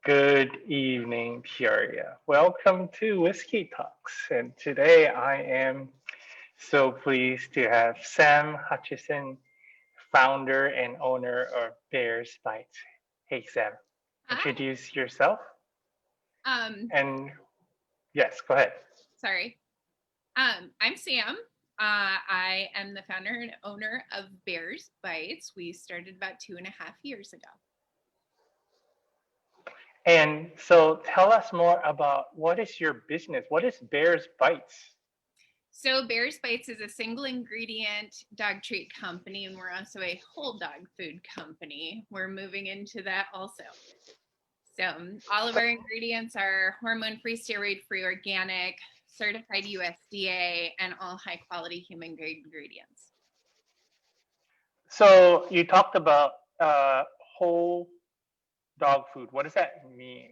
Good evening, Peoria. Welcome to Whiskey Talks. And today I am so pleased to have Sam Hutchison, founder and owner of Bears Bites. Hey, Sam, Hi. introduce yourself. Um, And yes, go ahead. sorry. I'm Sam. I am the founder and owner of Bears Bites. We started about 2.5 years ago. And so tell us more about what is your business? What is Bears Bites? So Bears Bites is a single ingredient dog treat company, and we're also a whole dog food company. We're moving into that also. So all of So, our ingredients are hormone-free, steroid-free, organic, certified USDA, and all high-quality human grade ingredients. so you talked about whole dog food. What does that mean?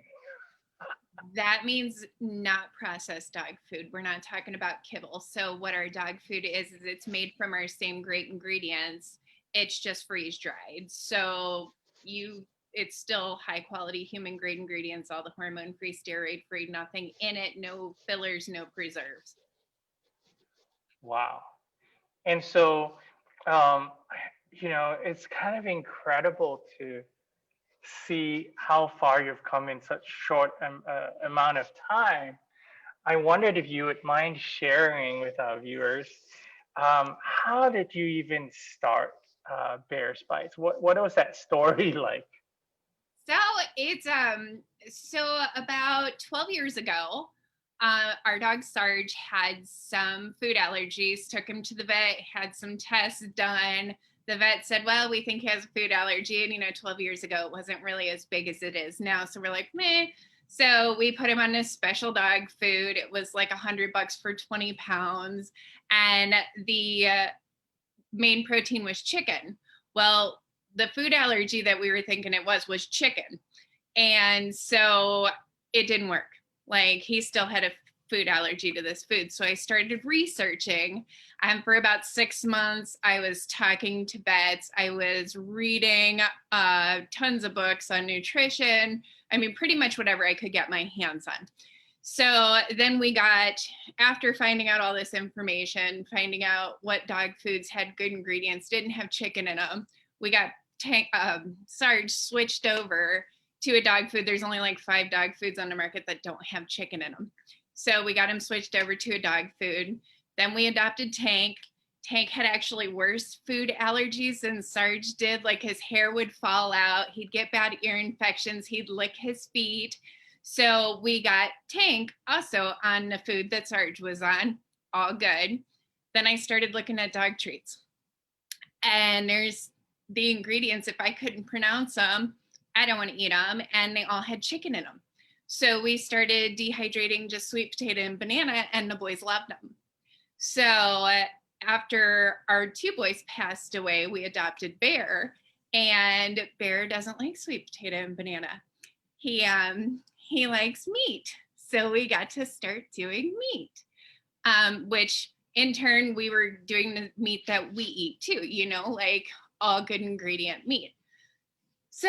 That means not processed dog food. We're not talking about kibble. So what our dog food is it's made from our same great ingredients. It's just freeze dried. So you it's still high quality human grade ingredients, all the hormone free, steroid free, nothing in it, no fillers, no preserves. Wow. And so, um, it's kind of incredible to see how far you've come in such short amount of time. I wondered if you would mind sharing with our viewers, how did you even start Bear Bites? What was that story like? So it's so about 12 years ago, our dog Sarge had some food allergies, took him to the vet, had some tests done. The vet said, well, we think he has a food allergy. And 12 years ago, it wasn't really as big as it is now. So we're like, meh. So we put him on this special dog food. It was like $100 for 20 pounds. And the main protein was chicken. Well, the food allergy that we were thinking it was chicken. And so it didn't work. Like he still had a food allergy to this food. So I started researching. And for about 6 months, I was talking to vets. I was reading tons of books on nutrition. I mean, pretty much whatever I could get my hands on. So then we got, after finding out all this information, finding out what dog foods had good ingredients, didn't have chicken in them, we got Sarge switched over to a dog food. There's only like 5 dog foods on the market that don't have chicken in them. So we got him switched over to a dog food. Then we adopted Tank. Tank had actually worse food allergies than Sarge did. Like his hair would fall out, he'd get bad ear infections, he'd lick his feet. So we got Tank also on the food that Sarge was on, all good. Then I started looking at dog treats. And there's the ingredients, if I couldn't pronounce them, I don't want to eat them. And they all had chicken in them. So we started dehydrating just sweet potato and banana, and the boys loved them. So after our 2 boys passed away, we adopted Bear, and Bear doesn't like sweet potato and banana. He likes meat. So we got to start doing meat, which in turn we were doing the meat that we eat too, like all good ingredient meat. So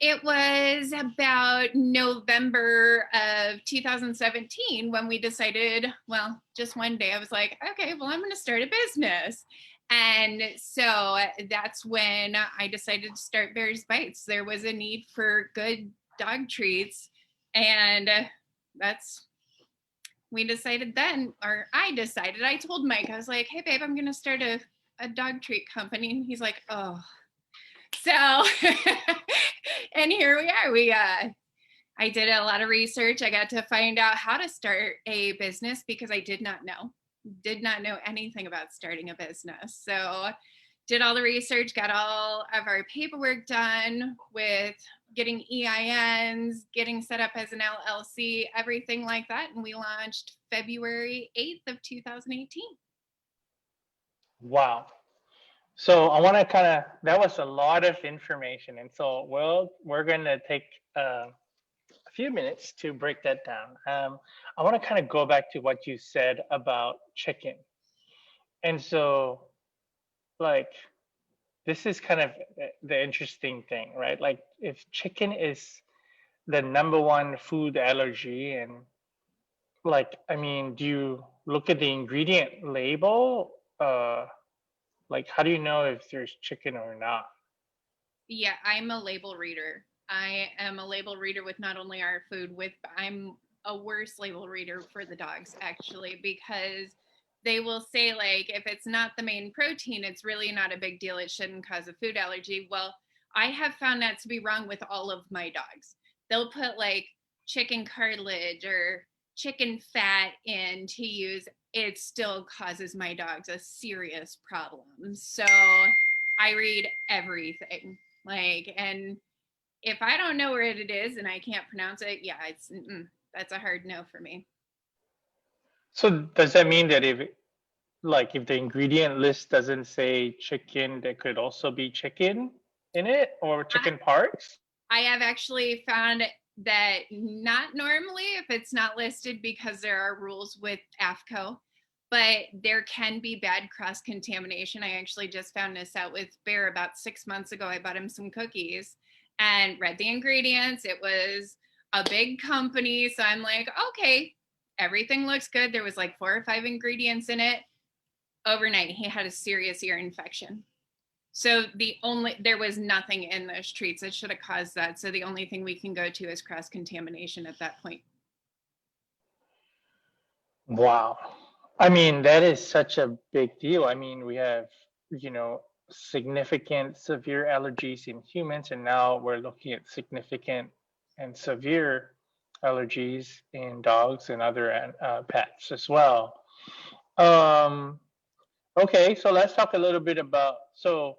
it was about November of 2017 when we decided, well, just one day I was like, okay, well, I'm going to start a business. And so that's when I decided to start Bears Bites. There was a need for good dog treats. And that's, we decided then, or I decided, I told Mike, I was like, hey, babe, I'm going to start a dog treat company. And he's like, oh, so, and here we are. I did a lot of research. I got to find out how to start a business because I did not know anything about starting a business. So, did all the research, got all of our paperwork done with getting EINs, getting set up as an LLC, everything like that. And we launched February 8th of 2018. Wow. So I want to that was a lot of information. And so we're going to take a few minutes to break that down. I want to kind of go back to what you said about chicken. And so, like, this is kind of the interesting thing, right? Like, if chicken is the number one food allergy? And like, I mean, do you look at the ingredient label? Like, how do you know if there's chicken or not? Yeah, I'm a label reader. I am a label reader with not only our food, with I'm a worse label reader for the dogs actually, because they will say like if it's not the main protein, it's really not a big deal. It shouldn't cause a food allergy. Well, I have found that to be wrong with all of my dogs. They'll put like chicken cartilage or chicken fat in to use. It still causes my dogs a serious problem. So I read everything. Like, and if I don't know where it is and I can't pronounce it, yeah, that's a hard no for me. So does that mean that if the ingredient list doesn't say chicken, there could also be chicken in it or I, chicken parts? I have actually found that not normally if it's not listed because there are rules with AFCO, but there can be bad cross contamination. I actually just found this out with Bear about 6 months ago. I bought him some cookies and read the ingredients. It was a big company. So I'm like, okay, everything looks good. There was like 4 or 5 ingredients in it. Overnight, he had a serious ear infection. So there was nothing in those treats that should have caused that. So the only thing we can go to is cross contamination at that point. Wow. I mean, that is such a big deal. I mean, we have, significant severe allergies in humans, and now we're looking at significant and severe allergies in dogs and other pets as well. Um, okay, so let's talk a little bit about the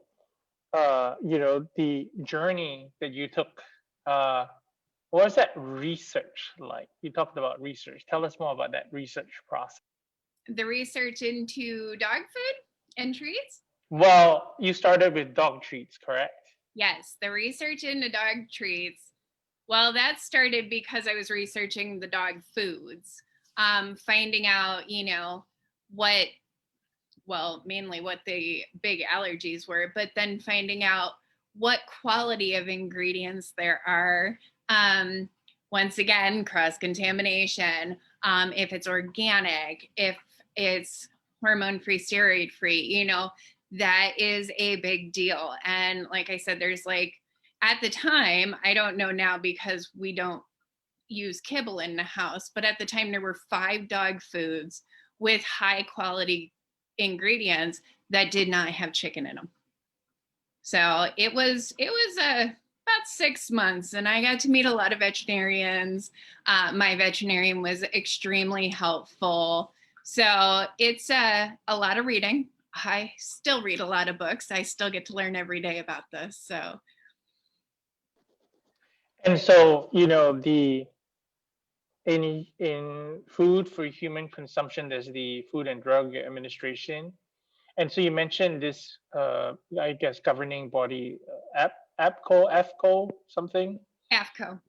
journey that you took. Uh, what was that research like? You talked about research. Tell us more about that research process. The research into dog food and treats? Well, you started with dog treats, correct? Yes, the research into dog treats. Well, that started because I was researching the dog foods, finding out, what, well, mainly what the big allergies were, but then finding out what quality of ingredients there are. Um, Once again, cross contamination, if it's organic, if it's hormone free, steroid free, that is a big deal. And like I said, there's like, at the time, I don't know now because we don't use kibble in the house, but at the time there were 5 dog foods with high quality ingredients that did not have chicken in them. So it was about 6 months, and I got to meet a lot of veterinarians. My veterinarian was extremely helpful. So it's a lot of reading. I still read a lot of books. I still get to learn every day about this. So And so, in food for human consumption, there's the Food and Drug Administration. And so you mentioned this, I guess, governing body, APCO, something. AFCO.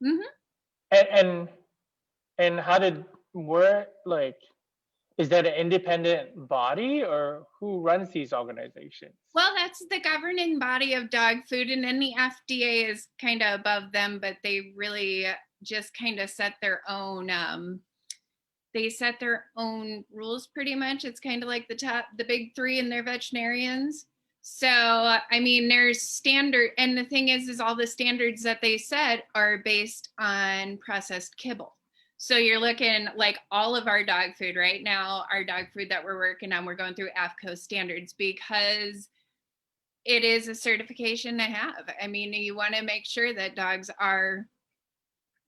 And how did where like is that an independent body or who runs these organizations? Well, that's the governing body of dog food, and then the FDA is kind of above them, but they really just kind of set their own. They set their own rules pretty much. It's kind of like the big three, and they're veterinarians. So, I mean, there's standard, and the thing is all the standards that they set are based on processed kibble. So you're looking like all of our dog food right now, our dog food that we're working on, we're going through AFCO standards because it is a certification to have. I mean, you want to make sure that dogs are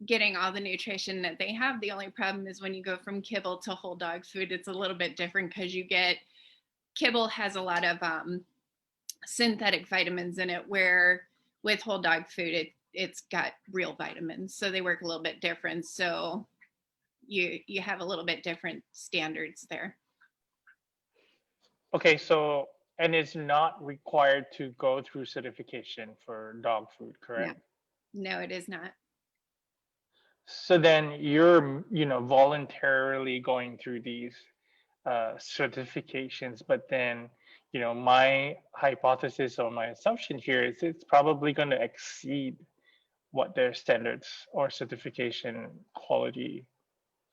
getting all the nutrition that they have. The only problem is when you go from kibble to whole dog food, it's a little bit different because kibble has a lot of synthetic vitamins in it, where with whole dog food, it's got real vitamins. So they work a little bit different. So you have a little bit different standards there. Okay, so and it's not required to go through certification for dog food, correct? No, it is not. So then you're, voluntarily going through these certifications, but then, my hypothesis or my assumption here is it's probably going to exceed what their standards or certification quality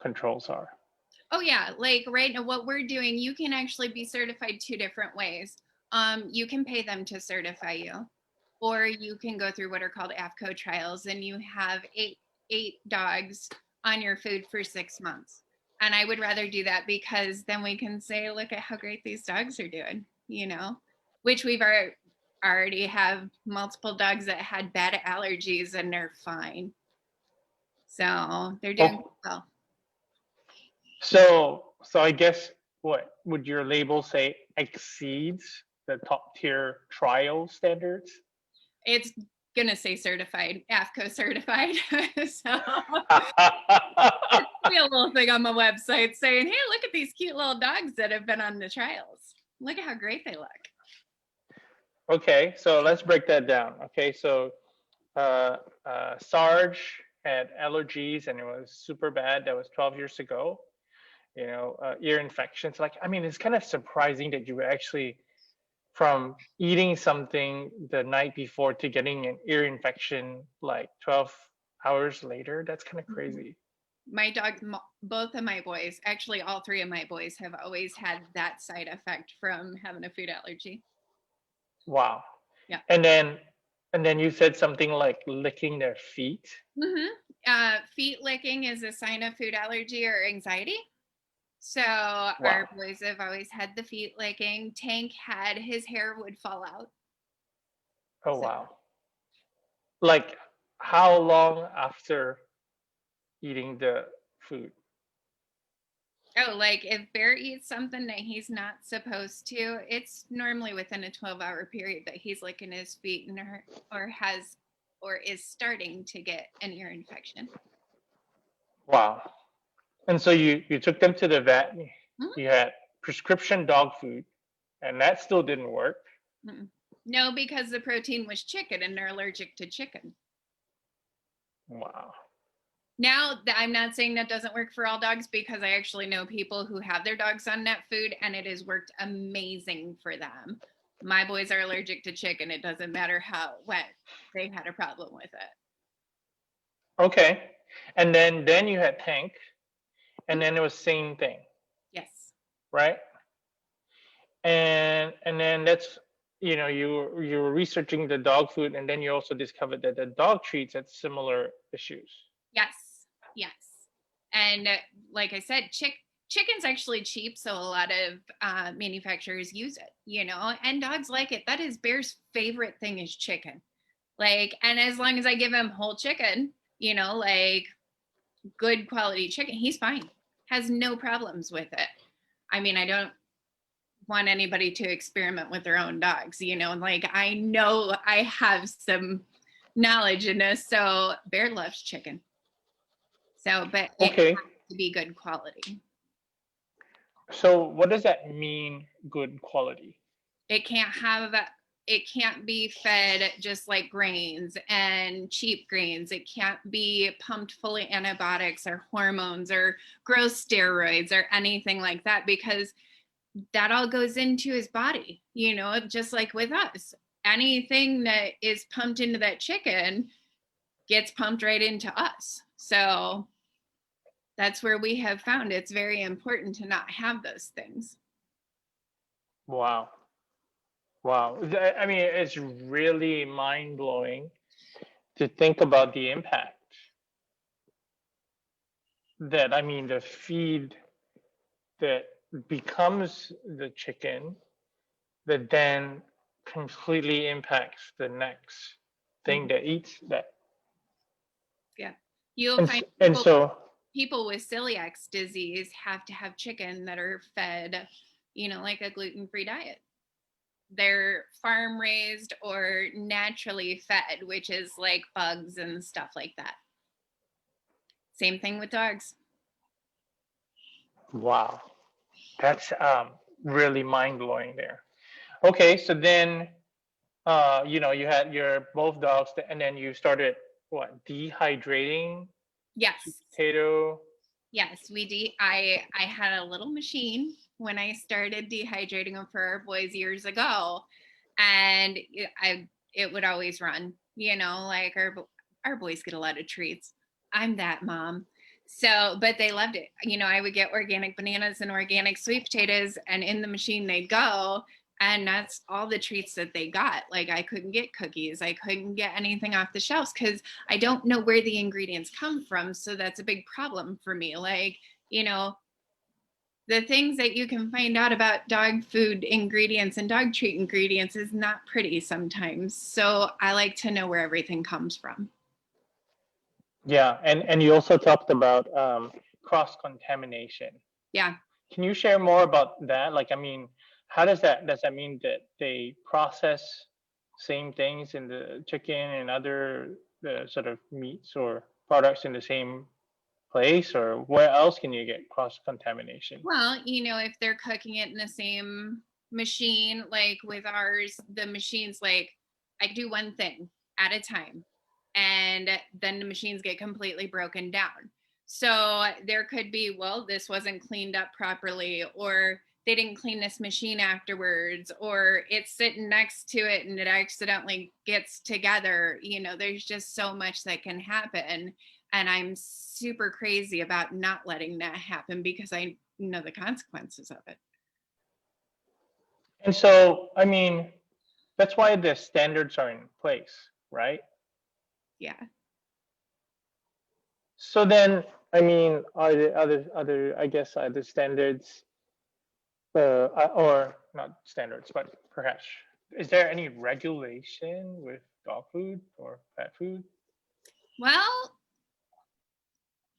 controls are? Oh yeah, like right now what we're doing, you can actually be certified two different ways. You can pay them to certify you, or you can go through what are called AFCO trials, and you have eight dogs on your food for 6 months. And I would rather do that because then we can say, look at how great these dogs are doing, which we've already have multiple dogs that had bad allergies and they're fine. So they're doing Oh, well. so I guess what would your label say exceeds the top tier trial standards? It's gonna say certified, AFCO certified. So be a little thing on my website saying, hey, look at these cute little dogs that have been on the trials. Look at how great they look. Okay, so let's break that down. Okay, so Sarge had allergies and it was super bad. That was 12 years ago. Ear infections. Like, I mean, it's kind of surprising that you were actually from eating something the night before to getting an ear infection like 12 hours later. That's kind of crazy. My dog, both of my boys, actually all three of my boys have always had that side effect from having a food allergy. Wow. Yeah. And then you said something like licking their feet. Feet licking is a sign of food allergy or anxiety. So Wow. our boys have always had the feet licking. Tank had his hair would fall out. Oh, So, wow. Like, how long after eating the food? oh, like if Bear eats something that he's not supposed to, it's normally within a 12-hour period that he's licking his feet and or is starting to get an ear infection. Wow. And so you took them to the vet. Mhm. You had prescription dog food, and that still didn't work. No, because the protein was chicken and they're allergic to chicken. Wow. Now, I'm not saying that doesn't work for all dogs because I actually know people who have their dogs on that food and it has worked amazing for them. My boys are allergic to chicken. It doesn't matter what they had a problem with it. Okay. And then you had Tank, and then it was same thing, Yes. right? And then that's you were researching the dog food, and then you also discovered that the dog treats had similar issues. Yes. Yes. And like I said, chicken's actually cheap, so a lot of manufacturers use it, and dogs like it. That is Bear's favorite thing is chicken. And as long as I give him whole chicken, like good quality chicken, he's fine. Has no problems with it. I mean, I don't want anybody to experiment with their own dogs, I know I have some knowledge in this. So Bear loves chicken. So, but it Okay. has to be good quality. So what does that mean, good quality? It can't be fed just like grains and cheap grains. It can't be pumped full of antibiotics or hormones or gross steroids or anything like that, because that all goes into his body, just like with us. Anything that is pumped into that chicken gets pumped right into us. So that's where we have found it's very important to not have those things. Wow. Wow. I mean, it's really mind blowing to think about the impact that, I mean, the feed that becomes the chicken that then completely impacts the next thing that eats that. Yeah. You'll And, find and so, people with celiac disease have to have chicken that are fed, like a gluten-free diet. They're farm raised or naturally fed, which is like bugs and stuff like that. Same thing with dogs. wow, that's really mind blowing there. Okay, so then, you had your both dogs, and then you started what, dehydrating Yes. potato. Yes, I had a little machine when I started dehydrating them for our boys years ago, and it would always run. Like our our boys get a lot of treats. I'm that mom. So, but they loved it. I would get organic bananas and organic sweet potatoes, and in the machine they'd go. And that's all the treats that they got. Like, I couldn't get cookies. I couldn't get anything off the shelves because I don't know where the ingredients come from. So that's a big problem for me. Like, the things that you can find out about dog food ingredients and dog treat ingredients is not pretty sometimes. So I like to know where everything comes from. Yeah, and you also talked about cross contamination. Yeah. Can you share more about that? Like, I mean, how does that mean that they process same things in the chicken and other the sort of meats or products in the same place, or where else can you get cross contamination? Well, if they're cooking it in the same machine, like with ours, the machine's like, I do one thing at a time, and then the machines get completely broken down. So there could be, well, this wasn't cleaned up properly, or they didn't clean this machine afterwards, or it's sitting next to it and it accidentally gets together. There's just so much that can happen. And I'm super crazy about not letting that happen because I know the consequences of it. And so, I mean, that's why the standards are in place, right? Yeah. So then, I mean, are the I guess, other standards, or not standards, but perhaps, is there any regulation with dog food or pet food? Well,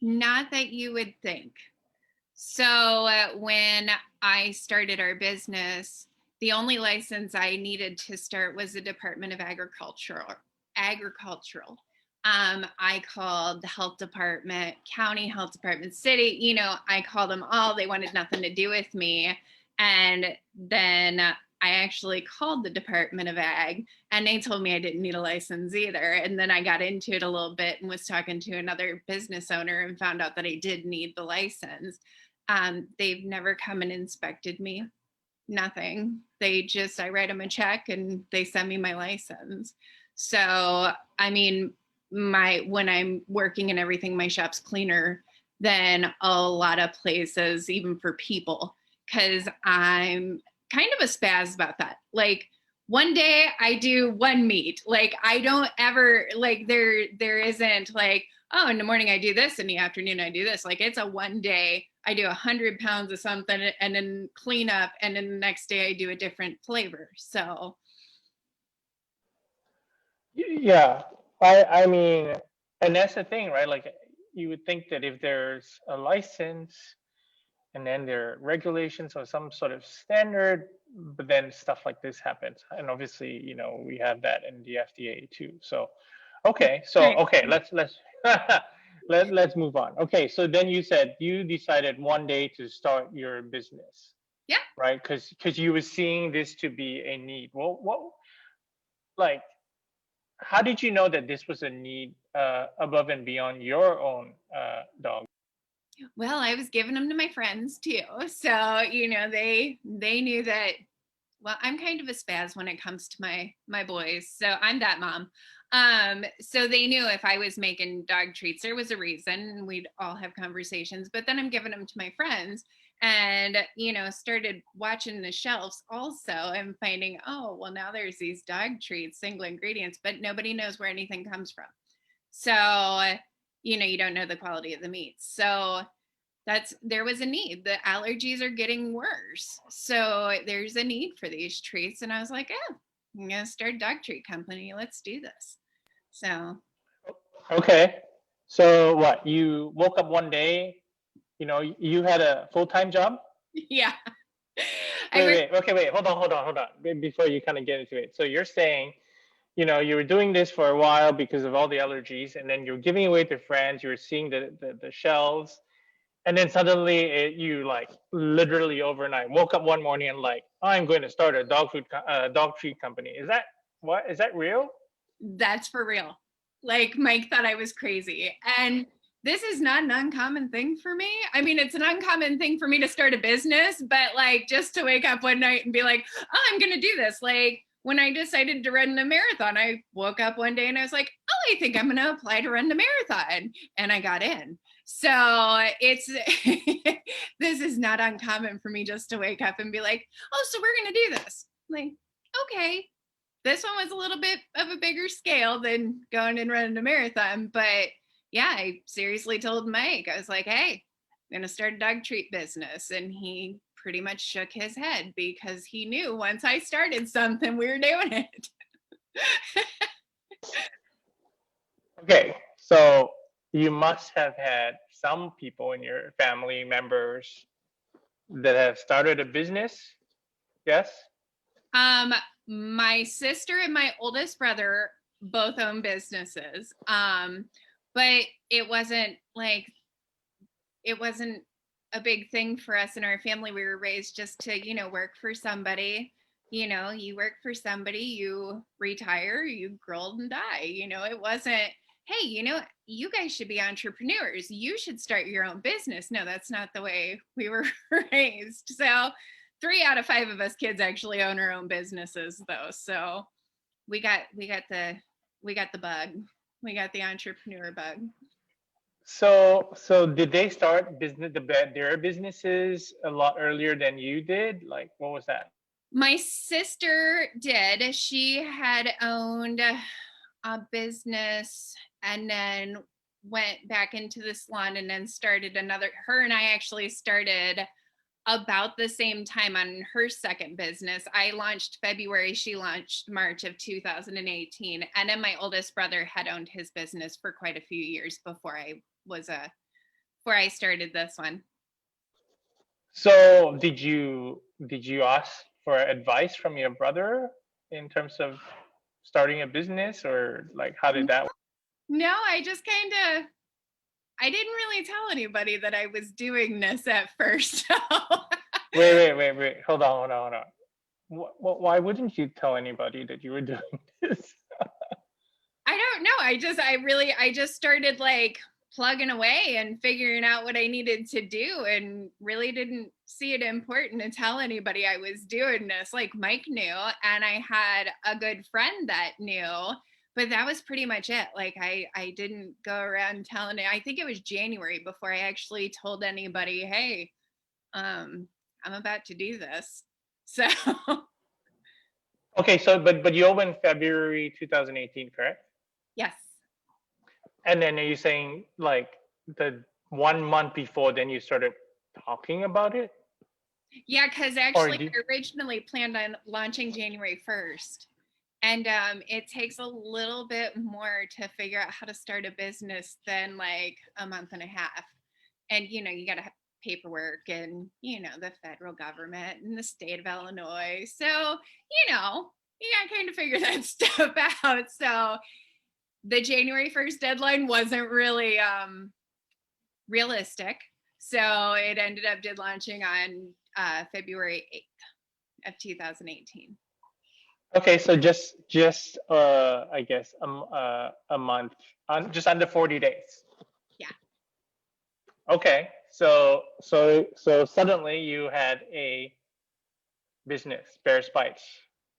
not that you would think. So when I started our business, the only license I needed to start was the Department of Agricultural. I called the health department, county health department, city, I called them all. They wanted nothing to do with me. And then I actually called the Department of Ag, and they told me I didn't need a license either. And then I got into it a little bit and was talking to another business owner and found out that I did need the license. They've never come and inspected me. Nothing. I write them a check and they send me my license. So, I mean, when I'm working and everything, my shop's cleaner than a lot of places, even for people, because I'm kind of a spaz about that. Like, one day I do one meat. Like, I don't ever, like, there isn't like, oh, in the morning I do this, in the afternoon I do this. Like, it's a one day I do 100 pounds of something and then clean up, and then the next day I do a different flavor. So Yeah, I mean, and that's the thing, right? Like, you would think that if there's a license and then there are regulations or some sort of standard, but then stuff like this happens. And obviously, we have that in the FDA too. So, okay, right. let's let's move on. Okay, so then you said you decided one day to start your business. Yeah. Right? Because you were seeing this to be a need. Well, like, how did you know that this was a need above and beyond your own dog? Well, I was giving them to my friends too. So, they knew that, well, I'm kind of a spaz when it comes to my boys. So I'm that mom. So they knew if I was making dog treats, there was a reason, and we'd all have conversations. But then I'm giving them to my friends, and started watching the shelves also and finding, oh, well, now there's these dog treats, single ingredients, but nobody knows where anything comes from. So you don't know the quality of the meat. So there was a need. The allergies are getting worse. So there's a need for these treats. And I was like, oh, I'm going to start a dog treat company. Let's do this. So. Okay. So what, you woke up one day, you had a full-time job? Yeah. Wait. Okay, wait. Hold on. Before you kind of get into it. So you're saying, you were doing this for a while because of all the allergies, and then you're giving away to friends. You were seeing the shelves, and then suddenly you, like, literally overnight woke up one morning and, like, I'm going to start a dog treat company. Is that real? That's for real. Like, Mike thought I was crazy, and this is not an uncommon thing for me. I mean, it's an uncommon thing for me to start a business, but like, just to wake up one night and be like, oh, I'm going to do this. Like, when I decided to run the marathon, I woke up one day and I was like, I think I'm going to apply to run the marathon. And I got in. So it's, this is not uncommon for me just to wake up and be like, oh, so we're going to do this. Like, okay, this one was a little bit of a bigger scale than going and running a marathon. But yeah, I seriously told Mike, I was like, hey, I'm going to start a dog treat business. And he pretty much shook his head because he knew once I started something, we were doing it. Okay, so you must have had some people in your family members that have started a business, yes? My sister and my oldest brother both own businesses. But it wasn't a big thing for us in our family. We were raised just to, work for somebody. You work for somebody, you retire, you grow old and die. It wasn't, hey, you guys should be entrepreneurs. You should start your own business. No, that's not the way we were raised. So 3 out of 5 of us kids actually own our own businesses though. So we got the bug. We got the entrepreneur bug. So did they start their businesses a lot earlier than you did? Like, what was that? My sister did. She had owned a business and then went back into the salon and then started another. Her and I actually started about the same time on her second business. I launched February, she launched March of 2018. And then my oldest brother had owned his business for quite a few years before I started this one. So did you ask for advice from your brother in terms of starting a business, or like how did that work? No, I didn't really tell anybody that I was doing this at first. Wait. Hold on. Why wouldn't you tell anybody that you were doing this? I don't know. I just started plugging away and figuring out what I needed to do, and really didn't see it important to tell anybody I was doing this. Like Mike knew, and I had a good friend that knew, but that was pretty much it. Like I didn't go around telling it. I think it was January before I actually told anybody, hey, I'm about to do this. So Okay, so but you opened February 2018, correct? yes. And then are you saying like the 1 month before then you started talking about it? Yeah, because actually I originally planned on launching January 1st. And it takes a little bit more to figure out how to start a business than like a month and a half. And, you got to have paperwork and, the federal government and the state of Illinois. So, you got to kind of figure that stuff out. So the January 1st deadline wasn't really realistic. So it ended up launching on February 8th of 2018. Okay, so just I guess a month, just under 40 days. Yeah. Okay, so suddenly you had a business, Bear Spice.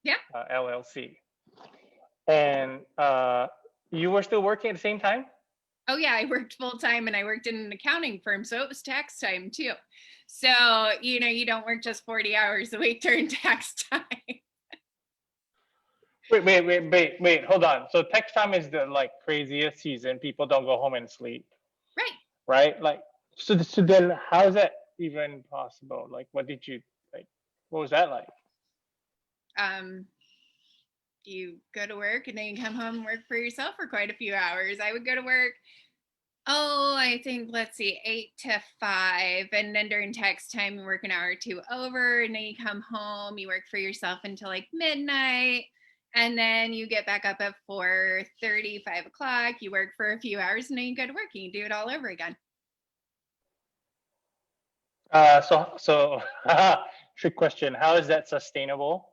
Yeah. LLC, and you were still working at the same time? Oh yeah, I worked full time and I worked in an accounting firm, so it was tax time too. So, you don't work just 40 hours a week during tax time. Wait, hold on. So tax time is the like craziest season. People don't go home and sleep. Right. Right? Like so then how is that even possible? Like what was that like? You go to work and then you come home and work for yourself for quite a few hours. I would go to work, I think, let's see, 8 to 5. And then during tax time, you work an hour or two over. And then you come home, you work for yourself until like midnight. And then you get back up at 4:30, 5 o'clock. You work for a few hours and then you go to work and you do it all over again. So trick question. How is that sustainable?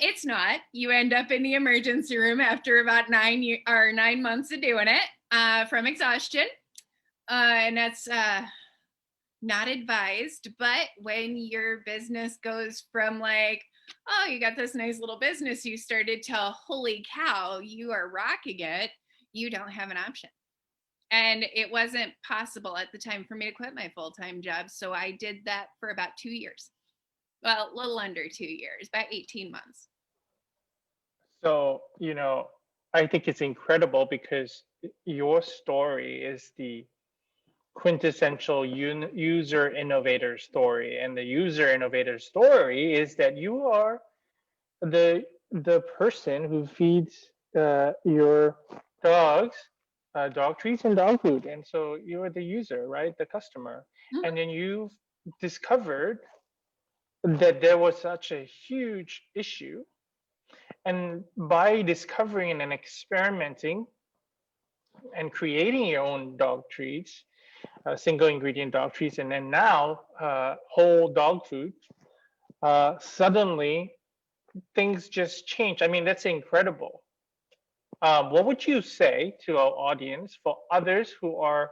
It's not. You end up in the emergency room after about 9 months of doing it from exhaustion. And that's not advised. But when your business goes from like oh, you got this nice little business you started, to holy cow, you are rocking it. You don't have an option. And it wasn't possible at the time for me to quit my full-time job. So I did that for about 2 years. Well, a little under 2 years, about 18 months. So, I think it's incredible because your story is the quintessential user innovator story. And the user innovator story is that you are the person who feeds your dogs dog treats and dog food. And so you're the user, right? The customer. Mhm. And then you've discovered that there was such a huge issue. And by discovering and experimenting and creating your own dog treats, single ingredient dog treats, and then now whole dog food, suddenly things just change. I mean, that's incredible. What would you say to our audience for others who are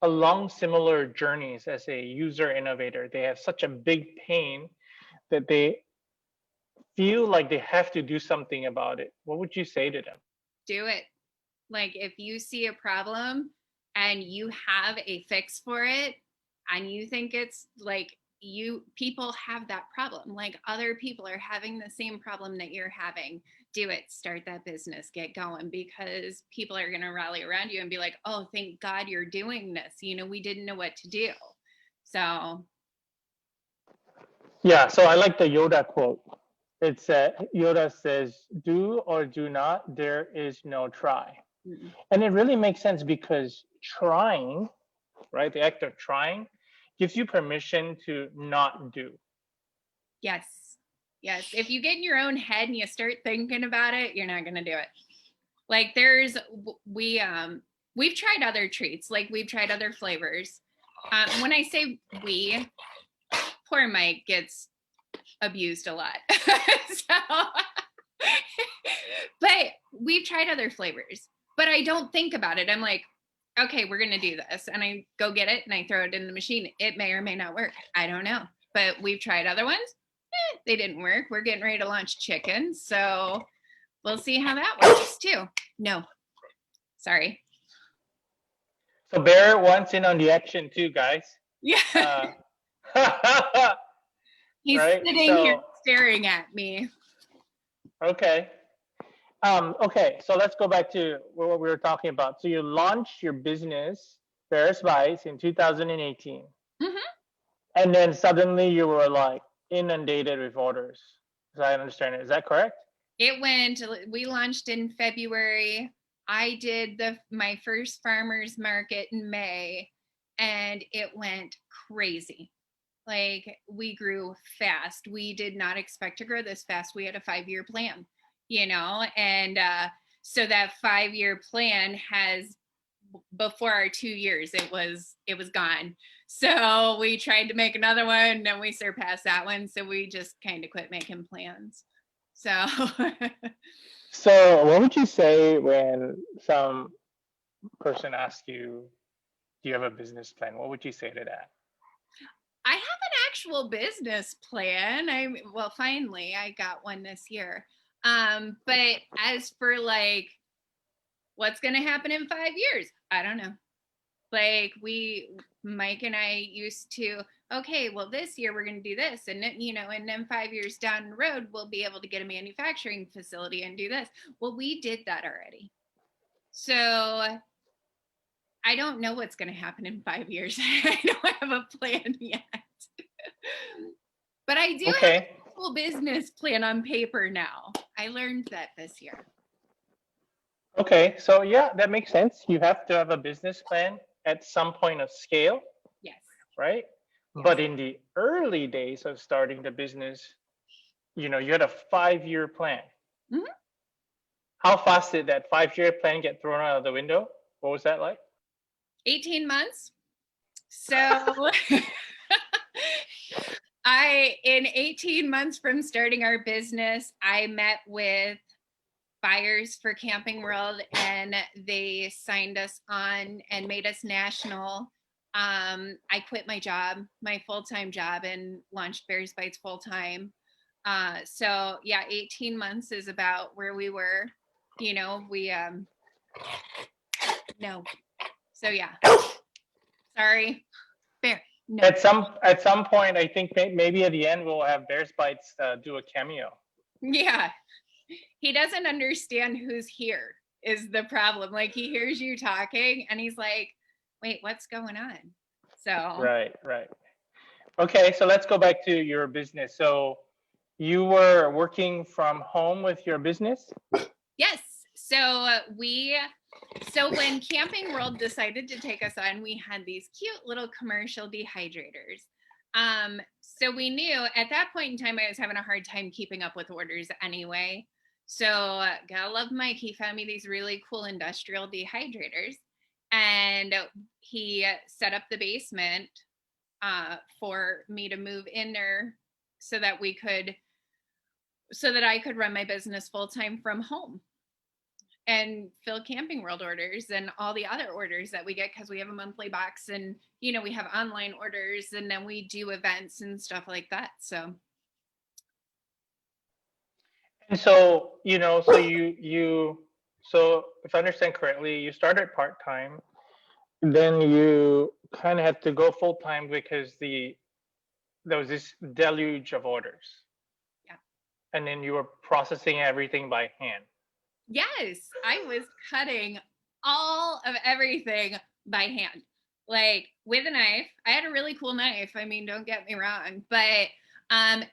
along similar journeys as a user innovator? They have such a big pain that they feel like they have to do something about it. What would you say to them? Do it. Like, if you see a problem and you have a fix for it, and you think it's like, people have that problem, like other people are having the same problem that you're having, do it. Start that business, get going, because people are going to rally around you and be like, oh, thank God you're doing this. We didn't know what to do. So Yeah, so I like the Yoda quote. It's Yoda says, "Do or do not, there is no try." And it really makes sense because trying, right, the act of trying gives you permission to not do. yes, if you get in your own head and you start thinking about it, you're not going to do it. Like, we've tried other treats, like we've tried other flavors. When I say we, poor Mike gets abused a lot. So, but we've tried other flavors, but I don't think about it. I'm like, okay, we're going to do this. And I go get it and I throw it in the machine. It may or may not work. I don't know. But we've tried other ones. They didn't work. We're getting ready to launch chicken. So we'll see how that works too. No, sorry. So Barrett wants in on the action too, guys. Yeah. He's right? sitting here staring at me. Okay. Okay, so let's go back to what we were talking about. So you launched your business, Ferris Bites, in 2018. Mm-hmm. And then suddenly you were like inundated with orders, as I understand it. Is that correct? We launched in February. I did my first farmer's market in May, and it went crazy. Like, we grew fast. We did not expect to grow this fast. We had a 5-year plan, and so that 5-year plan has, before our 2 years, it was gone. So we tried to make another one and we surpassed that one. So we just kind of quit making plans. So So what would you say when some person asks you, do you have a business plan? What would you say to that? I have an actual business plan. Finally I got one this year. But as for like what's going to happen in 5 years, I don't know. Like, Mike and I used to, okay, well, this year we're going to do this. And then 5 years down the road, we'll be able to get a manufacturing facility and do this. Well, we did that already. So I don't know what's going to happen in 5 years. I don't have a plan yet. But I do have a full business plan on paper now. I learned that this year. Okay, so yeah, that makes sense. You have to have a business plan at some point of scale. Yes. Right? Yes. But in the early days of starting the business, you had a 5-year plan. Mm-hmm. How fast did that 5-year plan get thrown out of the window? What was that like? 18 months. So in 18 months from starting our business, I met with buyers for Camping World, and they signed us on and made us national. I quit my job, my full-time job, and launched Bears Bites full-time. So yeah, 18 months is about where we were. You know, we no. So yeah, sorry, Bear. No. At some point, I think maybe at the end we'll have Bears Bites do a cameo. Yeah, he doesn't understand who's here is the problem. Like he hears you talking and he's like, "Wait, what's going on?" So Right, right. Okay, so let's go back to your business. So you were working from home with your business? yes, so when Camping World decided to take us on, we had these cute little commercial dehydrators. So we knew at that point in time I was having a hard time keeping up with orders anyway. So gotta love Mike. He found me these really cool industrial dehydrators, and he set up the basement for me to move in there so that I could run my business full time from home and fill Camping World orders and all the other orders that we get because we have a monthly box, and you know we have online orders, and then we do events and stuff like that. So And so, so if I understand correctly, you started part-time, then you kind of had to go full-time because there was this deluge of orders. yeah, And then you were processing everything by hand. yes, I was cutting all of everything by hand, like with a knife. I had a really cool knife. I mean, don't get me wrong, but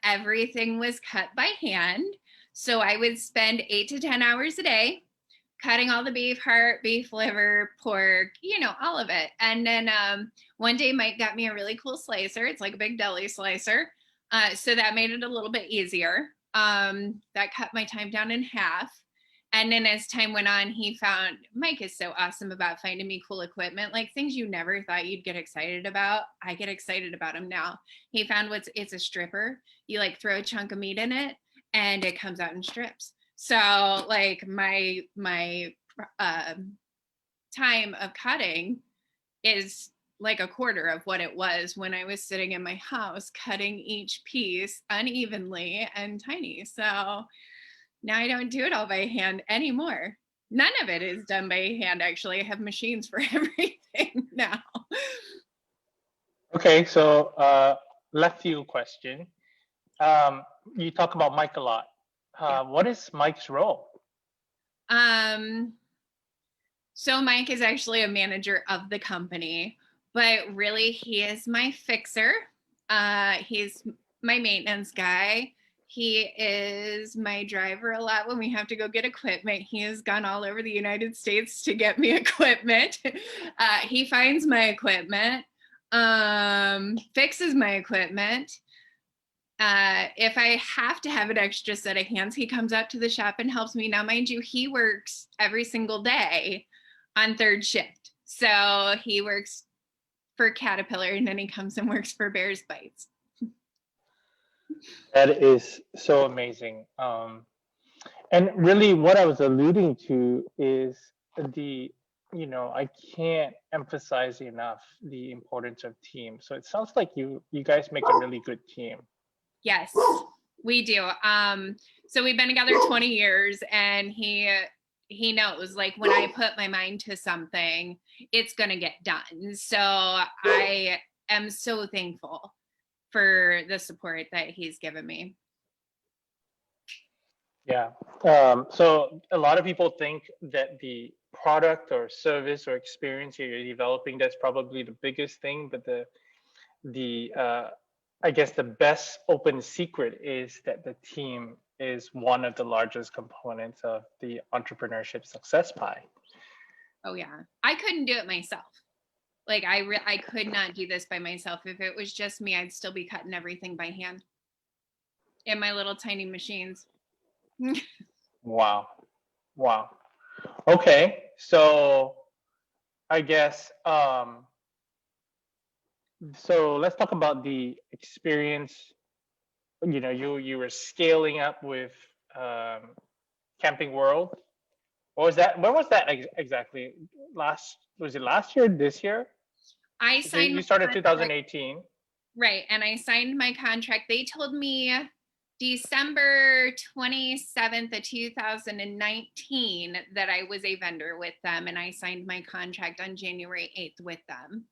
everything was cut by hand. So I would spend 8 to 10 hours a day cutting all the beef heart, beef liver, pork, you know, all of it. And then one day Mike got me a really cool slicer. It's like a big deli slicer. So that made it a little bit easier. That cut my time down in half. And then as time went on, he found Mike is so awesome about finding me cool equipment, like things you never thought you'd get excited about. I get excited about them now. He found it's a stripper. You like throw a chunk of meat in it and it comes out in strips. So like my uh, time of cutting is like a quarter of what it was when I was sitting in my house cutting each piece unevenly and tiny. So now I don't do it all by hand anymore. None of it is done by hand, actually. I have machines for everything now. Okay, so left field question. You talk about Mike a lot. Yeah. What is Mike's role? Um, so Mike is actually a manager of the company, but really he is my fixer. He's my maintenance guy. He is my driver a lot when we have to go get equipment. He has gone all over the United States to get me equipment. He finds my equipment, fixes my equipment. If I have to have an extra set of hands, he comes out to the shop and helps me. Now, mind you, he works every single day on third shift. So he works for Caterpillar and then he comes and works for Bears Bites. That is so amazing. And really, what I was alluding to is I can't emphasize enough the importance of team. So it sounds like you guys make a really good team. Yes, we do. So we've been together 20 years and he knows like when I put my mind to something, it's going to get done. So I am so thankful for the support that he's given me. Yeah. So a lot of people think that the product or service or experience you're developing, that's probably the biggest thing, but the I guess the best open secret is that the team is one of the largest components of the entrepreneurship success pie. Oh yeah, I couldn't do it myself. Like I could not do this by myself. If it was just me, I'd still be cutting everything by hand in my little tiny machines. Wow. Wow. Okay. So I guess so let's talk about the experience. You were scaling up with Camping World. What was that? When was that exactly? Was it last year? This year? I So signed you started 2018. right, and I signed my contract. They told me December 27th of 2019 that I was a vendor with them, and I signed my contract on January 8th with them.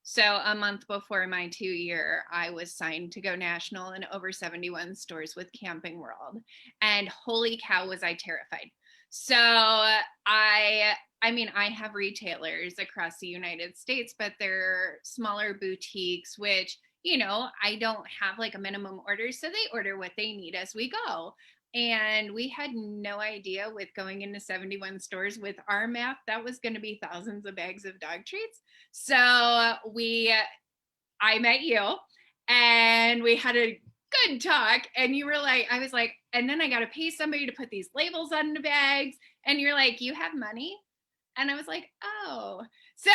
So a month before my 2 year, I was signed to go national in over 71 stores with Camping World. And holy cow, was I terrified. So I mean, I have retailers across the United States, but they're smaller boutiques, which, you know, I don't have like a minimum order. So they order what they need as we go. And we had no idea with going into 71 stores with our math, that was going to be thousands of bags of dog treats. So I met you and we had a good talk. And you were like, I was like, and then I got to pay somebody to put these labels on the bags. And you're like, you have money? And I was like, oh. So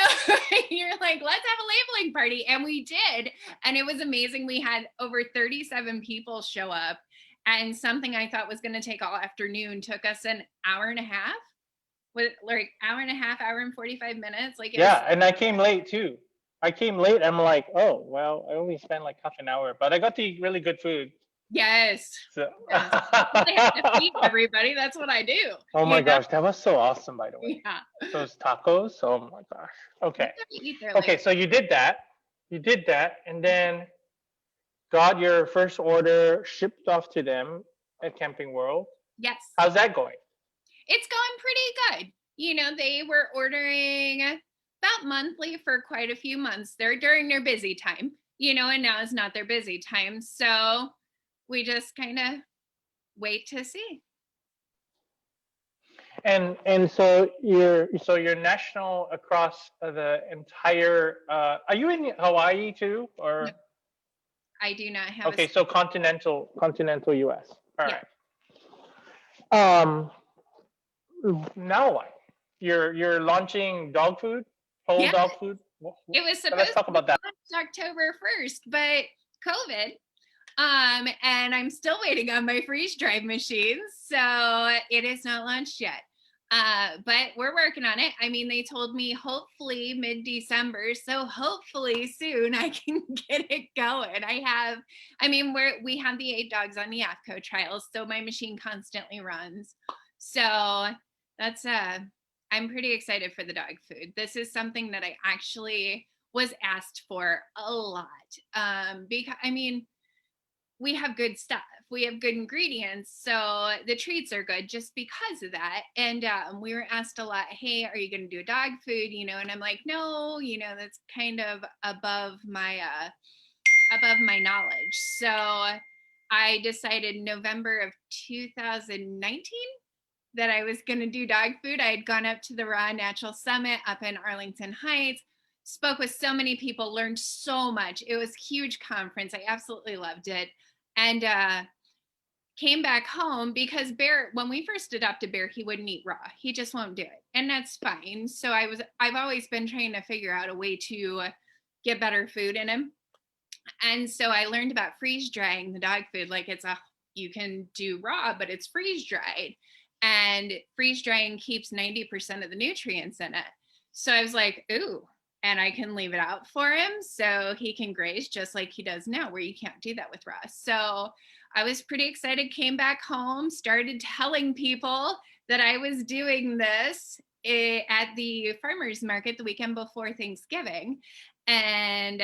you're like, let's have a labeling party. And we did. And it was amazing. We had over 37 people show up. And something I thought was going to take all afternoon took us an hour and a half. With like hour and a half, hour and 45 minutes. Like, Yeah, and I came late too. I came late. I'm like, oh, well, I only spent like half an hour, but I got to eat really good food. yes. So. Yes. They have to feed everybody. That's what I do. Oh my gosh, that was so awesome, by the way. Yeah. Those tacos. Oh my gosh. Okay. Eat there Okay, later. so you did that. You did that, and then got your first order shipped off to them at Camping World. Yes. How's that going? It's going pretty good. You know, they were ordering about monthly for quite a few months. They're during their busy time, you know, and now is not their busy time. So we just kind of wait to see. And so you're national across the entire. Are you in Hawaii too, or? No, I do not have. Okay, so continental U.S. All Yeah. right. Now what? You're launching dog food, whole Yeah. dog food. It was supposed Let's talk about that. to launch October 1st, but COVID. And I'm still waiting on my freeze dried machines, so it is not launched yet. But we're working on it. I mean, they told me hopefully mid-December, so hopefully soon I can get it going. We have the 8 dogs on the AFCO trials, so my machine constantly runs. So that's I'm pretty excited for the dog food. This is something that I actually was asked for a lot. Because I mean, we have good stuff. We have good ingredients. So the treats are good just because of that. And we were asked a lot, hey, are you going to do dog food? You know, and I'm like, no, you know, that's kind of above my knowledge. So I decided November of 2019 that I was going to do dog food. I had gone up to the Raw Natural Summit up in Arlington Heights, spoke with so many people, learned so much. It was a huge conference. I absolutely loved it. And came back home because Bear, when we first adopted Bear, he wouldn't eat raw. He just won't do it. And that's fine. So I've always been trying to figure out a way to get better food in him. And so I learned about freeze drying the dog food. Like you can do raw, but it's freeze dried. And freeze drying keeps 90% of the nutrients in it. So I was like, ooh, and I can leave it out for him so he can graze just like he does now, where you can't do that with raw. So I was pretty excited, came back home, started telling people that I was doing this at the farmer's market the weekend before Thanksgiving, and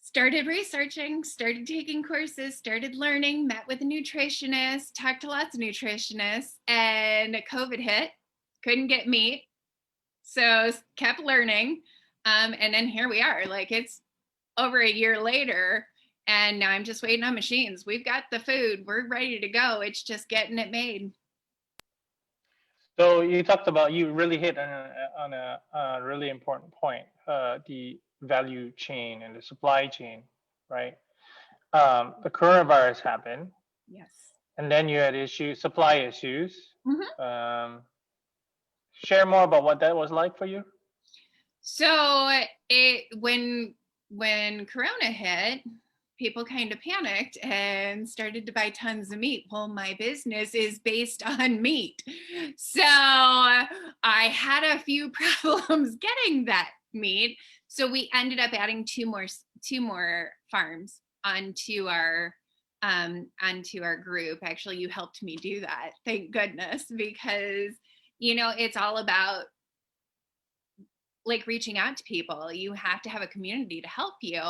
started researching, started taking courses, started learning, met with a nutritionist, talked to lots of nutritionists, and COVID hit, couldn't get meat. So kept learning. And then here we are, like it's over a year later, and now I'm just waiting on machines. We've got the food, we're ready to go. It's just getting it made. So you talked about, you really hit on a really important point, the value chain and the supply chain, right? The coronavirus happened. Yes. And then you had supply issues. Share more about what that was like for you. So when Corona hit, people kind of panicked and started to buy tons of meat. Well, my business is based on meat. So I had a few problems getting that meat. So we ended up adding two more farms onto our onto our group. Actually, you helped me do that. Thank goodness, because it's all about like reaching out to people. You have to have a community to help you,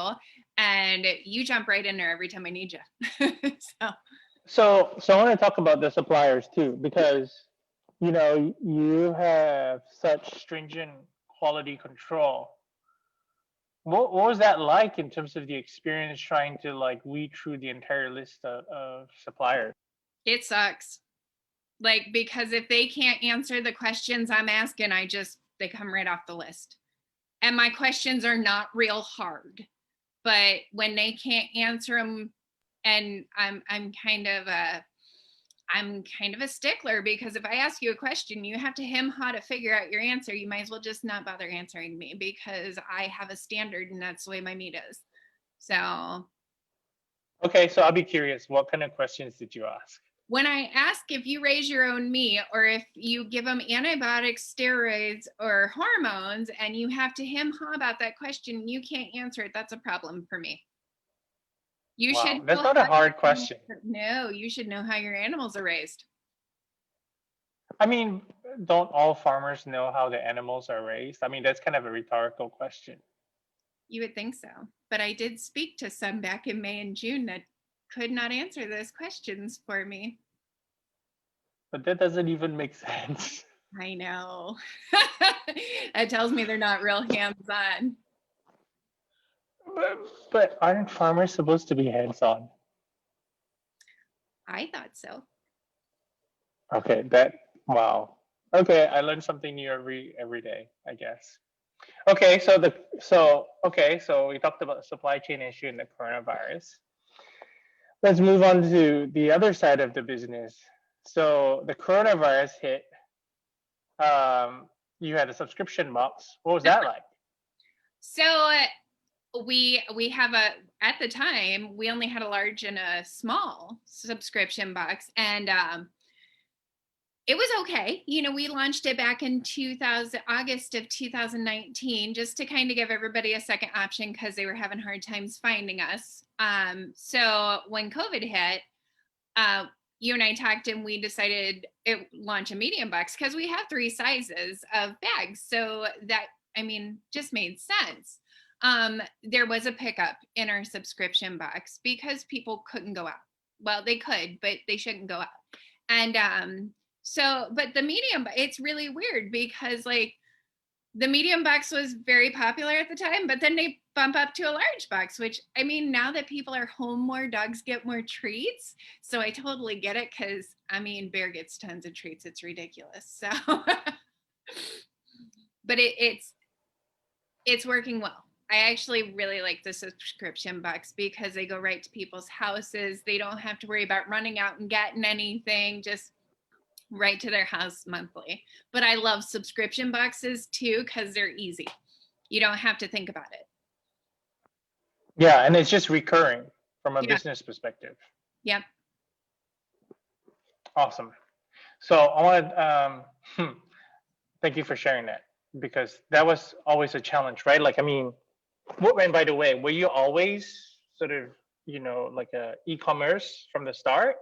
and you jump right in there every time I need you. So I want to talk about the suppliers too, because you have such stringent quality control. What was that like in terms of the experience trying to like weed through the entire list of suppliers? It sucks. Like, because if they can't answer the questions I'm asking, they come right off the list. And my questions are not real hard, but when they can't answer them, and I'm kind of a stickler, because if I ask you a question, you have to hem-haw to figure out your answer. You might as well just not bother answering me, because I have a standard and that's the way my meat is. So Okay, so I'll be curious, what kind of questions did you ask? when I ask if you raise your own meat, or if you give them antibiotics, steroids, or hormones, and you have to hem-haw about that question, you can't answer it, that's a problem for me. You Wow, should that's know not a hard question. No, you should know how your animals are raised. I mean, don't all farmers know how the animals are raised? I mean, that's kind of a rhetorical question. You would think so. But I did speak to some back in May and June that could not answer those questions for me. But that doesn't even make sense. I know. That tells me they're not real hands-on. But aren't farmers supposed to be hands-on? I thought so. Okay, wow. Okay, I learn something new every day, I guess. Okay, so we talked about the supply chain issue and the coronavirus. Let's move on to the other side of the business. So the coronavirus hit. You had a subscription box. What was that like? So we have at the time we only had a large and a small subscription box, and it was okay. We launched it back in August of 2019, just to kind of give everybody a second option, because they were having hard times finding us. So when COVID hit, you and I talked, and we decided to launch a medium box, because we have 3 sizes of bags. So that, just made sense. There was a pickup in our subscription box because people couldn't go out. Well, they could, but they shouldn't go out. And but the medium, it's really weird, because like the medium box was very popular at the time, but then they bump up to a large box, which, now that people are home more, dogs get more treats. So I totally get it, because Bear gets tons of treats. It's ridiculous. So, but it's working well. I actually really like the subscription box, because they go right to people's houses. They don't have to worry about running out and getting anything, just right to their house monthly. But I love subscription boxes too, because they're easy. You don't have to think about it. Yeah, and it's just recurring from a business perspective. Yep. Awesome. So I want thank you for sharing that, because that was always a challenge, right? Like, and by the way, were you always sort of, like a e-commerce from the start?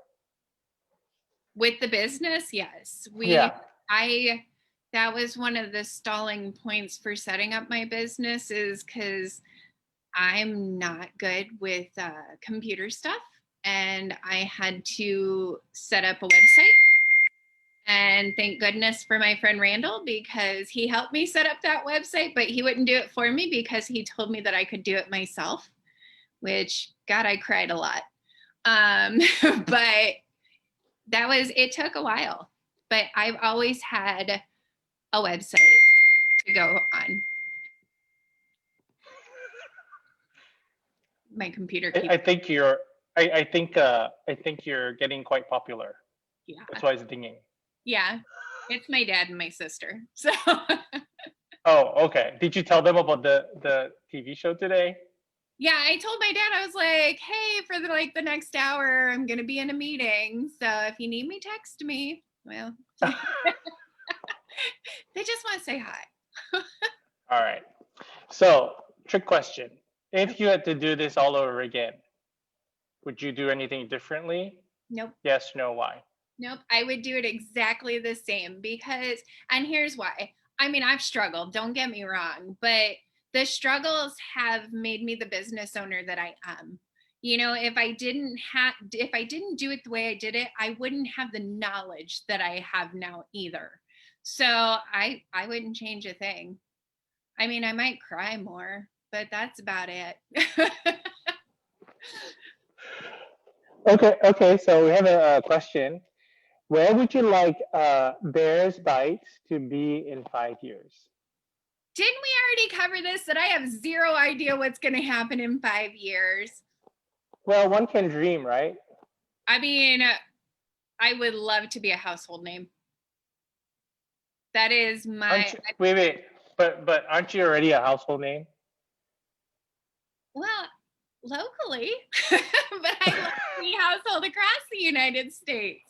With the business, yes. That was one of the stalling points for setting up my business, is because I'm not good with computer stuff, and I had to set up a website. And thank goodness for my friend Randall, because he helped me set up that website, but he wouldn't do it for me, because he told me that I could do it myself, which, God, I cried a lot. But it took a while, but I've always had a website to go on. My computer keeps. I think you're getting quite popular. Yeah. That's why it's dinging. Yeah, it's my dad and my sister. So. Oh, okay. Did you tell them about the TV show today? Yeah, I told my dad, I was like, hey, for the next hour, I'm gonna be in a meeting. So if you need me, text me. Well, they just want to say hi. All right. So, trick question. If you had to do this all over again, Would you do anything differently? Nope. Yes, no, why? Nope. I would do it exactly the same because, and here's why. I mean, I've struggled, don't get me wrong, but the struggles have made me the business owner that I am. You know, if I didn't do it the way I did it, I wouldn't have the knowledge that I have now either. So I wouldn't change a thing. I mean, I might cry more, but that's about it. Okay, so we have a question. Where would you like Bears Bites to be in 5 years? Didn't we already cover this? That I have zero idea what's going to happen in 5 years. Well, one can dream, right? I mean, I would love to be a household name. That is my. Wait, but aren't you already a household name? Well, locally, but I love to be household across the United States.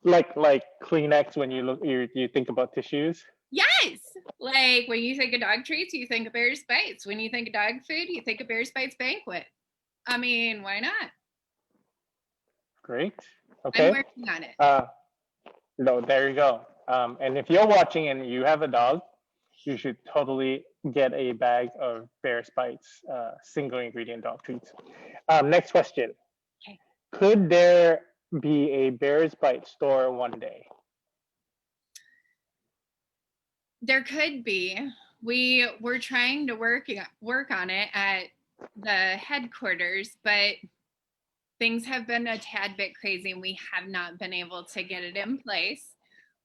Like Kleenex when you think about tissues. Yes, like when you think of dog treats, you think of Bears Bites. When you think of dog food, you think of Bears Bites Banquet. I mean, why not? Great. Okay. I'm working on it. No, there you go. And if you're watching and you have a dog, you should totally get a bag of Bears Bites single ingredient dog treats. Next question. Okay. Could there be a Bears Bite store one day? There could be. We were trying to work on it at the headquarters, but things have been a tad bit crazy and we have not been able to get it in place.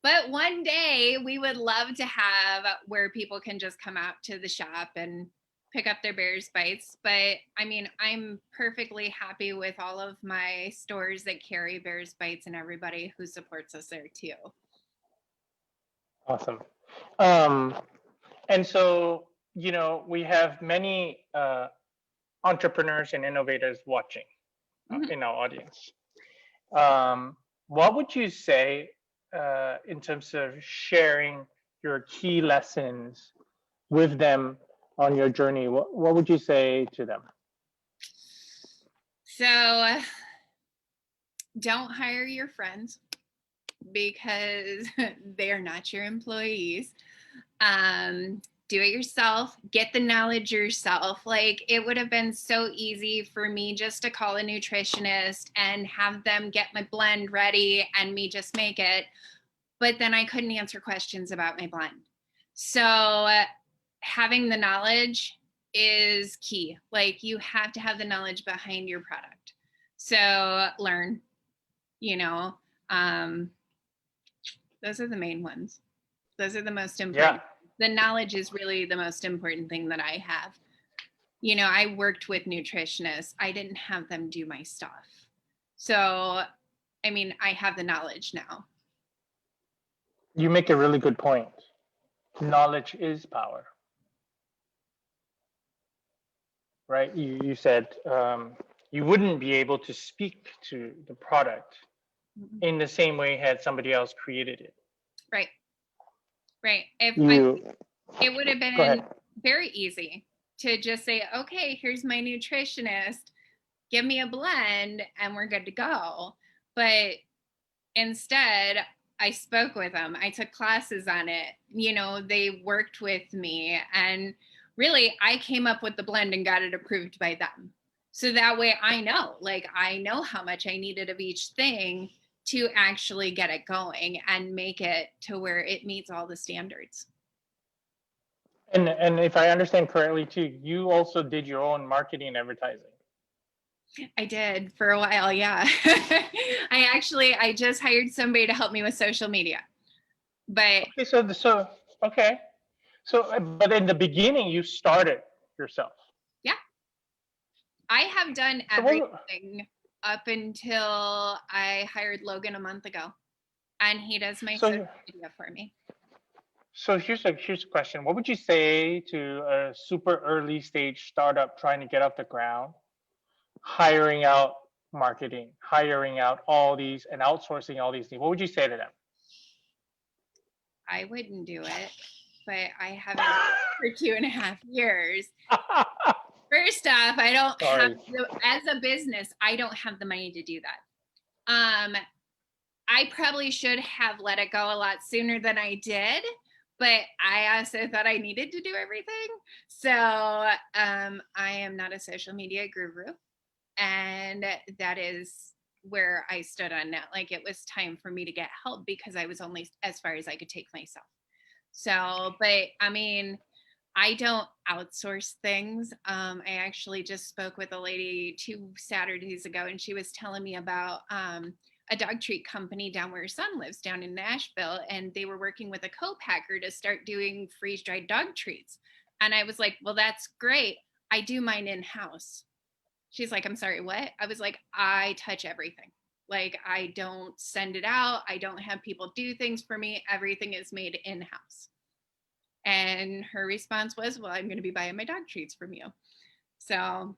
But one day we would love to have where people can just come out to the shop and pick up their Bears Bites. But I mean, I'm perfectly happy with all of my stores that carry Bears Bites and everybody who supports us there too. Awesome. And so, you know, we have many entrepreneurs and innovators watching in our audience. What would you say in terms of sharing your key lessons with them on your journey? What would you say to them? So don't hire your friends because they're not your employees. Do it yourself, get the knowledge yourself. Like it would have been so easy for me just to call a nutritionist and have them get my blend ready and me just make it. But then I couldn't answer questions about my blend. So having the knowledge is key. Like you have to have the knowledge behind your product. So learn, you know, those are the main ones. Those are the most important. Yeah. The knowledge is really the most important thing that I have. You know, I worked with nutritionists. I didn't have them do my stuff. So, I mean, I have the knowledge now. You make a really good point. Knowledge is power. Right? You said you wouldn't be able to speak to the product in the same way had somebody else created it. Right. Right. It would have been very easy to just say, okay, here's my nutritionist, give me a blend and we're good to go. But instead, I spoke with them. I took classes on it. You know, they worked with me and really I came up with the blend and got it approved by them. So that way I know how much I needed of each thing to actually get it going and make it to where it meets all the standards. And if I understand correctly too, you also did your own marketing and advertising. I did for a while, yeah. I just hired somebody to help me with social media. But okay, but in the beginning you started yourself. Yeah. I have done everything up until I hired Logan a month ago, and he does my social media for me. So here's a question. What would you say to a super early stage startup trying to get off the ground, hiring out marketing, hiring out all these and outsourcing all these things? What would you say to them? I wouldn't do it, but I haven't for 2.5 years. First off, I don't have Sorry. as a business, I don't have the money to do that. I probably should have let it go a lot sooner than I did, but I also thought I needed to do everything. So I am not a social media guru, and that is where I stood on that. Like, it was time for me to get help because I was only as far as I could take myself. So, but I mean, I don't outsource things. I actually just spoke with a lady 2 Saturdays ago, and she was telling me about a dog treat company down where her son lives, down in Nashville, and they were working with a co-packer to start doing freeze-dried dog treats. And I was like, well, that's great. I do mine in-house. She's like, I'm sorry, what? I was like, I touch everything. Like, I don't send it out. I don't have people do things for me. Everything is made in-house. And her response was, well, I'm going to be buying my dog treats from you. So,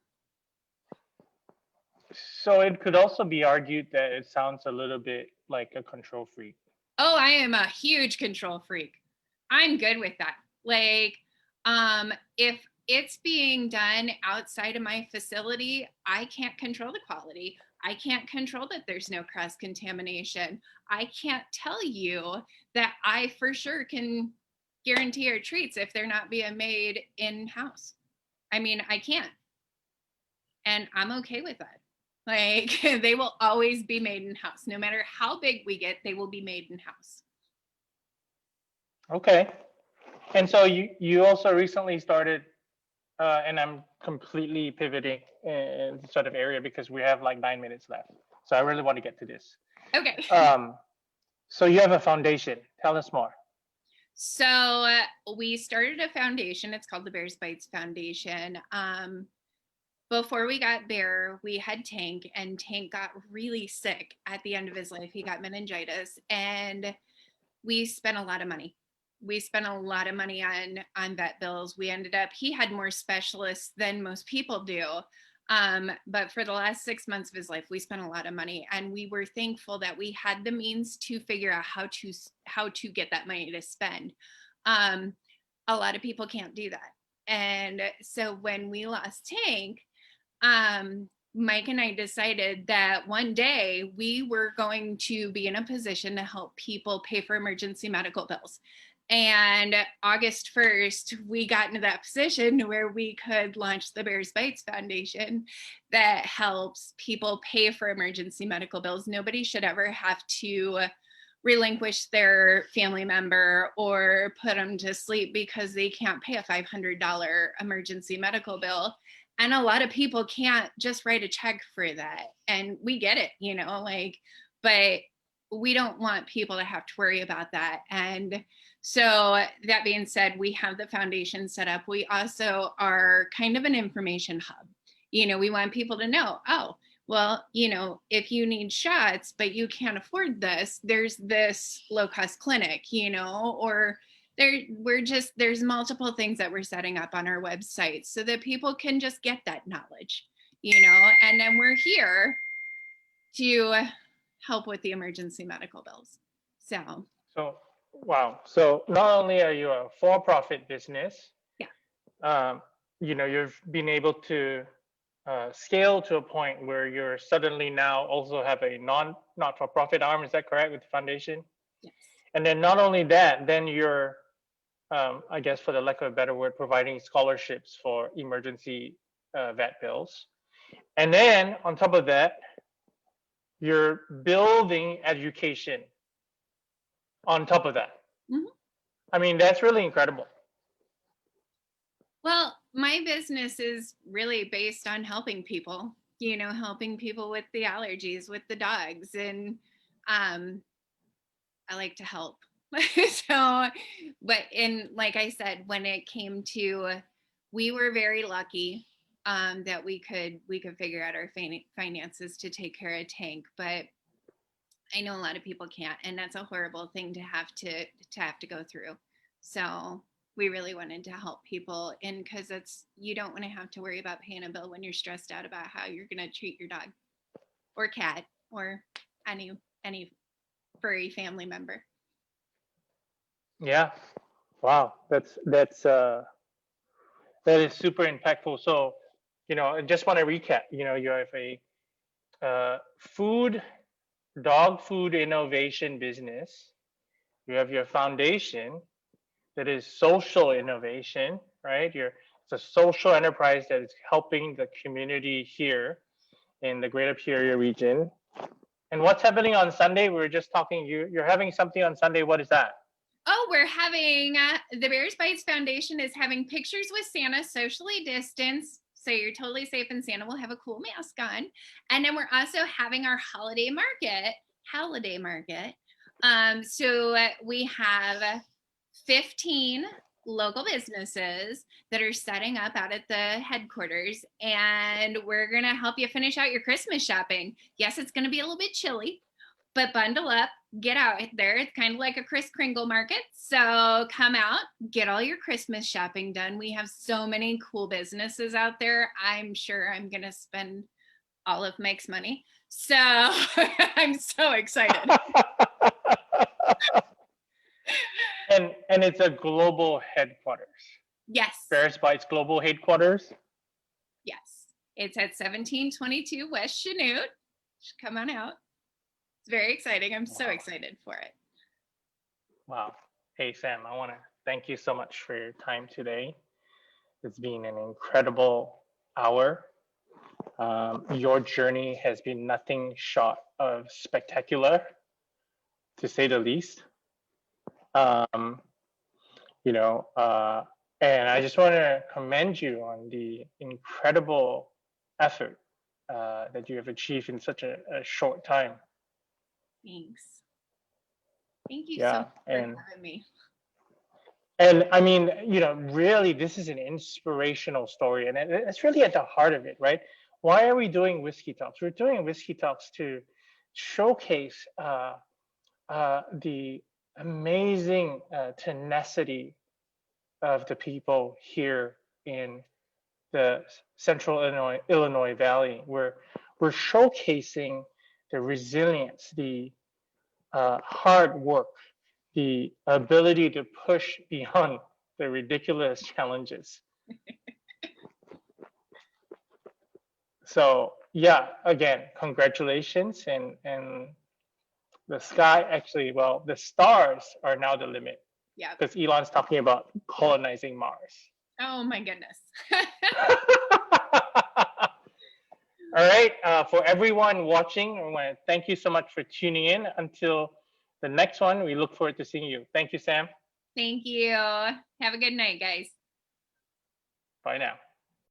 So it could also be argued that it sounds a little bit like a control freak. oh, I am a huge control freak. I'm good with that. Like, if it's being done outside of my facility, I can't control the quality. I can't control that there's no cross contamination. I can't tell you that I for sure can guarantee our treats if they're not being made in house. I mean, I can't. And I'm okay with that. Like, they will always be made in house. No matter how big we get, they will be made in house. Okay. And so you also recently started, and I'm completely pivoting in this sort of area because we have like 9 minutes left. So I really want to get to this. Okay. So you have a foundation. Tell us more. So we started a foundation. It's called the Bears Bites Foundation. Before we got Bear, we had Tank, and Tank got really sick at the end of his life. He got meningitis, and we spent a lot of money. We spent a lot of money on vet bills. We ended up, he had more specialists than most people do. But for the last 6 months of his life, we spent a lot of money, and we were thankful that we had the means to figure out how to get that money to spend. A lot of people can't do that. And so when we lost Tank, Mike and I decided that one day we were going to be in a position to help people pay for emergency medical bills. And August 1st, we got into that position where we could launch the Bears Bites Foundation that helps people pay for emergency medical bills. Nobody should ever have to relinquish their family member or put them to sleep because they can't pay a $500 emergency medical bill. And a lot of people can't just write a check for that. And we get it, like, but we don't want people to have to worry about that. And so that being said, we have the foundation set up. We also are kind of an information hub. We want people to know, oh, well, if you need shots, but you can't afford this, there's this low-cost clinic, or there's multiple things that we're setting up on our website so that people can just get that knowledge, and then we're here to help with the emergency medical bills. So wow. So not only are you a for-profit business, yeah, you've been able to scale to a point where you're suddenly now also have a not-for-profit arm. Is that correct, with the foundation? yes. And then not only that, then you're, I guess for the lack of a better word, providing scholarships for emergency vet bills. And then on top of that, you're building education on top of that. Mm-hmm. I mean, that's really incredible. Well, my business is really based on helping people, helping people with the allergies, with the dogs. And I like to help. So, but like I said, when it came to, we were very lucky that we could figure out our finances to take care of Tank. But I know a lot of people can't, and that's a horrible thing to have to go through. So we really wanted to help people, and because you don't want to have to worry about paying a bill when you're stressed out about how you're going to treat your dog or cat or any furry family member. Yeah. Wow. That is super impactful. So, I just want to recap. You have a food, dog food innovation business. You have your foundation that is social innovation, right? It's a social enterprise that is helping the community here in the Greater Peoria region. And what's happening on Sunday? We were just talking. You're having something on Sunday. What is that? Oh, we're having the Bears Bites Foundation is having pictures with Santa, socially distanced, so you're totally safe, and Santa will have a cool mask on. And then we're also having our holiday market. So we have 15 local businesses that are setting up out at the headquarters, and we're going to help you finish out your Christmas shopping. Yes, it's going to be a little bit chilly, but bundle up, get out there. It's kind of like a Kris Kringle market. So come out, get all your Christmas shopping done. We have so many cool businesses out there. I'm sure I'm going to spend all of Mike's money. So I'm so excited. And it's a global headquarters. Yes. Bears Bites global headquarters. Yes. It's at 1722 West Chanute. Come on out. It's very exciting. I'm so excited for it. Wow. Hey, Sam, I want to thank you so much for your time today. It's been an incredible hour. Your journey has been nothing short of spectacular, to say the least. And I just want to commend you on the incredible effort that you have achieved in such a short time. Thanks. Thank you so much for having me. And I mean, really, this is an inspirational story, and it's really at the heart of it, right? Why are we doing Whiskey Talks? We're doing Whiskey Talks to showcase the amazing tenacity of the people here in the Central Illinois Valley. We're showcasing the resilience, the hard work, the ability to push beyond the ridiculous challenges. So yeah, again, congratulations, and the sky actually, well, the stars are now the limit. Yeah. Because Elon's talking about colonizing Mars. Oh my goodness. All right, for everyone watching, I want to thank you so much for tuning in. Until the next one, we look forward to seeing you. Thank you, Sam. Thank you. Have a good night, guys. Bye now.